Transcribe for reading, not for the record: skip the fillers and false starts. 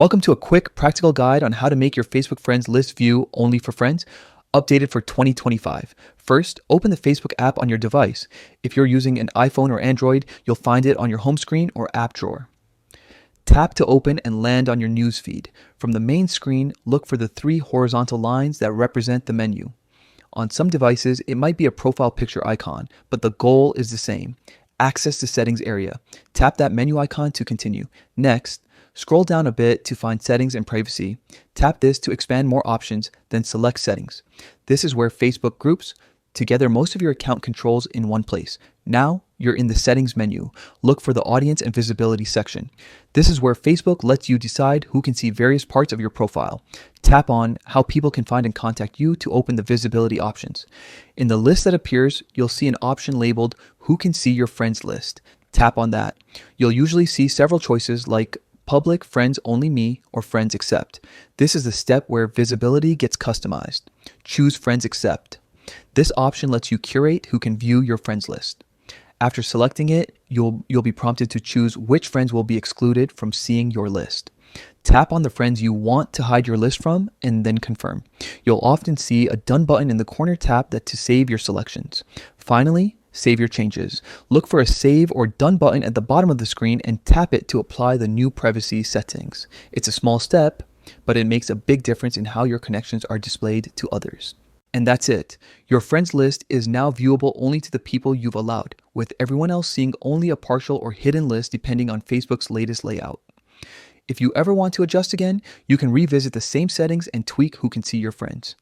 Welcome to a quick practical guide on how to make your Facebook friends list view only for friends, updated for 2025. First, open the Facebook app on your device. If you're using an iPhone or Android, you'll find it on your home screen or app drawer. Tap to open and land on your news feed. From the main screen, look for the three horizontal lines that represent the menu. On some devices, it might be a profile picture icon, but the goal is the same. Access the settings area. Tap that menu icon to continue. Next, scroll down a bit to find settings and privacy. Tap this to expand more options, then select settings. This is where Facebook groups together most of your account controls in one place. Now you're in the settings menu. Look for the audience and visibility section. This is where Facebook lets you decide who can see various parts of your profile. Tap on how people can find and contact you to open the visibility options. In the list that appears, you'll see an option labeled who can see your friends list. Tap on that. You'll usually see several choices like public, friends only me, or friends accept. This is the step where visibility gets customized. Choose friends accept. This option lets you curate who can view your friends list. After selecting it, you'll be prompted to choose which friends will be excluded from seeing your list. Tap on the friends you want to hide your list from and then confirm. You'll often see a done button in the corner. Tap that to save your selections. Finally, save your changes. Look for a save or done button at the bottom of the screen and tap it to apply the new privacy settings. It's a small step, but it makes a big difference in how your connections are displayed to others. And that's it. Your friends list is now viewable only to the people you've allowed, with everyone else seeing only a partial or hidden list depending on Facebook's latest layout. If you ever want to adjust again, you can revisit the same settings and tweak who can see your friends.